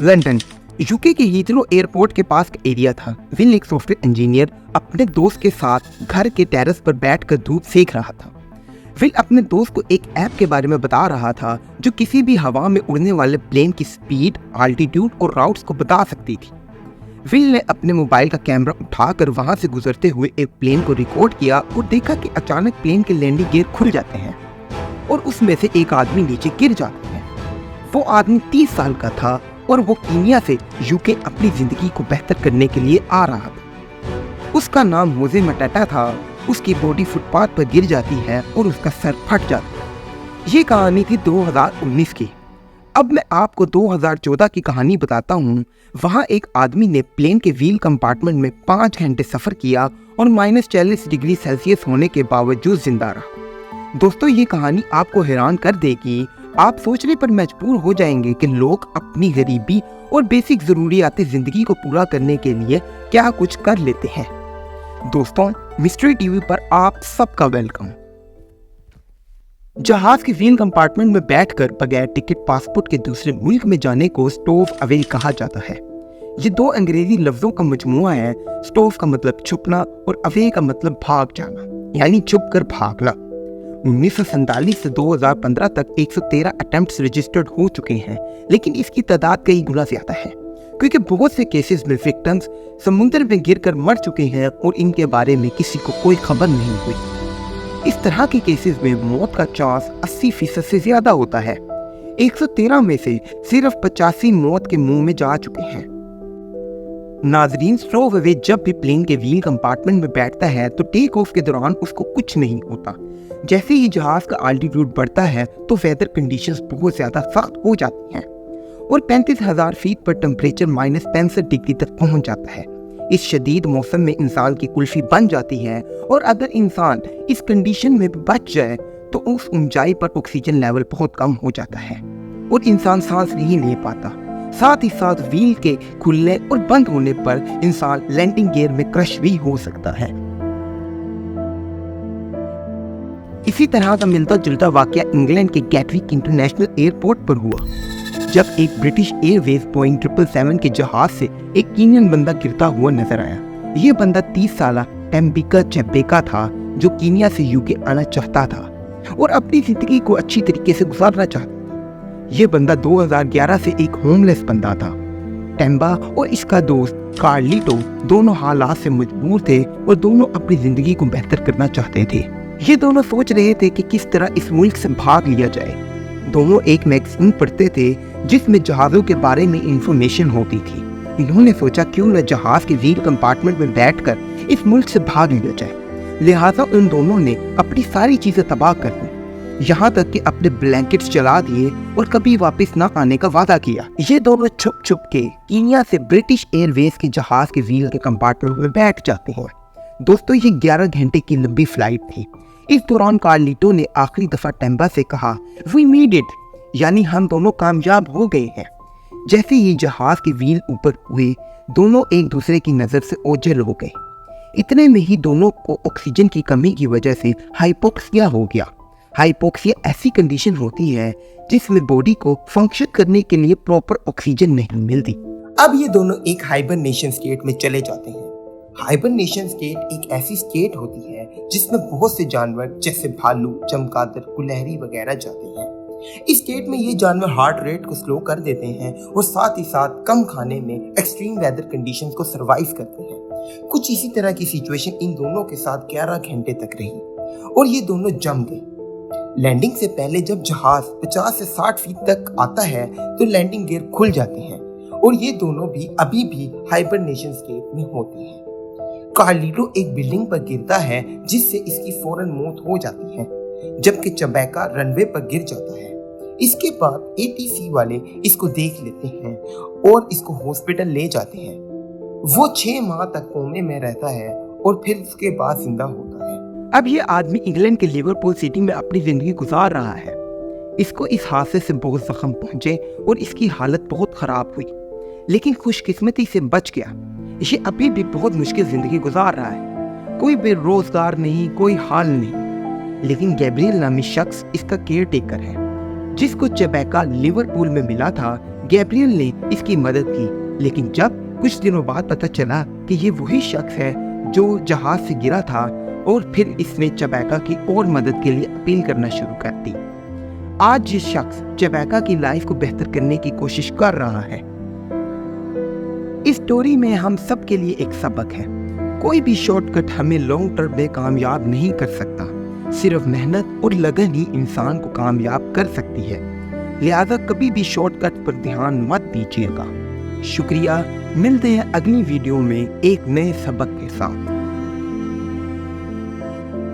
London, UK के Heathrow airport के पास का एरिया था। विल एक सॉफ्टवेयर इंजीनियर अपने दोस्त के साथ घर के टेरेस पर बैठकर धूप सेक रहा था। विल अपने दोस्त को एक ऐप के बारे में बता रहा था जो किसी भी हवा में उड़ने वाले प्लेन की स्पीड, आल्टीट्यूड और राउट्स को बता सकती थी। विल ने अपने मोबाइल का कैमरा उठाकर वहां से गुजरते हुए एक प्लेन को रिकॉर्ड किया और देखा कि अचानक प्लेन के लैंडिंग गियर खुल जाते हैं और उसमें से एक आदमी नीचे गिर जाता है। वो आदमी 30 साल का था और वो कीनिया से यूके अपनी जिंदगी को बेहतर करने के लिए आ रहा था। उसका नाम मोजे मटाटा था। उसकी बॉडी फुटपाथ पर गिर जाती है और उसका सर फट जाता है। ये कहानी थी 2019 की। अब मैं आपको 2014 की कहानी बताता हूँ। वहाँ एक आदमी ने प्लेन के व्हील कंपार्टमेंट में 5 घंटे सफ़र किया और -40 डिग्री सेल्सियस होने के बावजूद जिंदा रहा। दोस्तों, ये कहानी आपको हैरान कर देगी। आप सोचने पर मजबूर हो जाएंगे कि लोग अपनी गरीबी और बेसिक ज़रूरियात ज़िंदगी को पूरा करने के लिए क्या कुछ कर लेते हैं। दोस्तों, मिस्ट्री टीवी पर आप सबका वेलकम। जहाज के व्हील कंपार्टमेंट में बैठकर बगैर टिकट पासपोर्ट के दूसरे मुल्क में जाने को स्टोव अवे कहा जाता है। ये 2 अंग्रेजी लफ्जों का मजमुआ है। स्टोव का मतलब छुपना और अवे का मतलब भाग जाना, यानी छुप कर भागना। 1947 से 2015 तक 113 अटेम्प्ट्स रजिस्टर्ड हो चुके हैं, लेकिन इसकी तादाद कई गुना ज्यादा है क्योंकि बहुत से केसेस में विक्टिम्स समुद्र में गिरकर मर चुके हैं और इनके बारे में किसी को कोई खबर नहीं हुई। इस तरह के केसेस में मौत का चांस 80% से ज्यादा होता है। 113 में से सिर्फ 85 मौत के मुंह में जा चुके हैं। नाजरीन, स्टोव अवे जब भी प्लेन के व्हील कंपार्टमेंट में बैठता है तो टेक ऑफ के दौरान उसको कुछ नहीं होता। जैसे ही जहाज का आल्टीट्यूड बढ़ता है तो वेदर कंडीशंस बहुत ज्यादा सख्त हो जाती हैं और 35,000 फीट पर टेम्परेचर -65 डिग्री तक पहुंच जाता है। इस शदीद मौसम में इंसान की कुल्फी बन जाती है और अगर इंसान इस कंडीशन में बच जाए तो उस ऊंचाई पर ऑक्सीजन लेवल बहुत कम हो जाता है और इंसान सांस नहीं ले पाता। साथ ही साथ व्हील के खुलने और बंद होने पर इंसान लैंडिंग गियर में क्रश भी हो सकता है। इसी तरह का मिलता जुलता वाकया इंग्लैंड के गैटविक इंटरनेशनल एयरपोर्ट पर हुआ, जब एक ब्रिटिश एयरवेज बोइंग 777 के जहाज से एक कीनियन बंदा गिरता हुआ नजर आया। ये बंदा 30 साल टेम्बिका चेबेका था जो कीनिया से यूके आना चाहता था और अपनी जिंदगी को अच्छी तरीके से गुजारना चाहता था। ये बंदा 2011 से एक होमलेस बंदा था। टेम्बा और इसका दोस्त कार्लिटो दोनों हालात से मजबूर थे और दोनों अपनी जिंदगी को बेहतर करना चाहते थे। ये दोनों सोच रहे थे कि किस तरह इस मुल्क से भाग लिया जाए। दोनों एक मैगजीन पढ़ते थे जिसमें जहाज़ों के बारे में इंफॉर्मेशन होती थी। इन्होंने सोचा क्यों न जहाज के व्हील कंपार्टमेंट में बैठकर इस मुल्क से भाग लिया जाए। लिहाजा उन दोनों ने अपनी सारी चीजें तबाह कर दी, यहाँ तक कि अपने ब्लैंकेट्स जला दिए और कभी वापस न आने का वादा किया। ये दोनों छुप छुप के कीनिया से ब्रिटिश एयरवेज के जहाज के व्हील के कंपार्टमेंट में बैठ जाते हैं। दोस्तों, ये 11 घंटे की लंबी फ्लाइट थी। इस दौरान कार्लिटो ने आखिरी दफा टेम्बा से कहा, "We made it", यानी हम दोनों कामयाब हो गए हैं। जैसे ही जहाज के व्हील ऊपर हुए, दोनों एक दूसरे की नजर से ओझल हो गए। इतने में ही दोनों को ऑक्सीजन की कमी की वजह से हाइपोक्सिया हो गया। हाइपोक्सिया ऐसी कंडीशन होती है जिसमें बॉडी को फंक्शन करने के लिए प्रॉपर ऑक्सीजन नहीं मिलती। अब ये दोनों एक हाइबरनेशन स्टेट में चले जाते हैं। हाइबरनेशन स्टेट एक ऐसी स्टेट होती है जिसमें बहुत से जानवर जैसे भालू, चमगादड़, गुलहरी वगैरह जाते हैं। इस स्टेट में ये जानवर हार्ट रेट को स्लो कर देते हैं और साथ ही साथ कम खाने में एक्सट्रीम वेदर कंडीशंस को सरवाइव करते हैं। कुछ इसी तरह की सिचुएशन इन दोनों के साथ 11 घंटे तक रही और ये दोनों जम गए। लैंडिंग से पहले जब जहाज 50 से 60 फीट तक आता है तो लैंडिंग गियर खुल जाते हैं और ये दोनों भी अभी भी हाइबरनेशन स्टेट में होते हैं। कार्लिटो एक बिल्डिंग पर गिरता है जिससे इसकी फौरन मौत हो जाती है, जबकि चेबेका रनवे पर गिर जाता है। इसके बाद एटीसी वाले इसको देख लेते हैं और इसको हॉस्पिटल ले जाते हैं। वो 6 माह तक कोमे में रहता है और फिर उसके बाद जिंदा होता है। अब ये आदमी इंग्लैंड के लिवरपूल सिटी में अपनी जिंदगी गुजार रहा है। इसको इस हादसे से बहुत जख्म पहुंचे और इसकी हालत बहुत खराब हुई, लेकिन खुशकिस्मती से बच गया। ये अभी भी बहुत मुश्किल जिंदगी गुजार रहा है। कोई बेरोजगार नहीं, कोई हाल नहीं, लेकिन गैब्रियल नामी शख्स इसका केयर टेकर है, जिसको चेबेका लिवरपूल में मिला था गैब्रियल ने इसकी मदद की, लेकिन जब कुछ दिनों बाद पता चला कि ये वही शख्स है जो जहाज से गिरा था, और फिर इसने चबैका की और मदद के लिए अपील करना शुरू कर दी। आज ये शख्स चबैका की लाइफ को बेहतर करने की कोशिश कर रहा है। इस स्टोरी में हम सब के लिए एक सबक है, कोई भी शॉर्टकट हमें लॉन्ग टर्म में कामयाब नहीं कर सकता, सिर्फ मेहनत और लगन ही इंसान को कामयाब कर सकती है। लिहाजा कभी भी शॉर्टकट पर ध्यान मत दीजिएगा। शुक्रिया, मिलते हैं अगली वीडियो में एक नए सबक के साथ।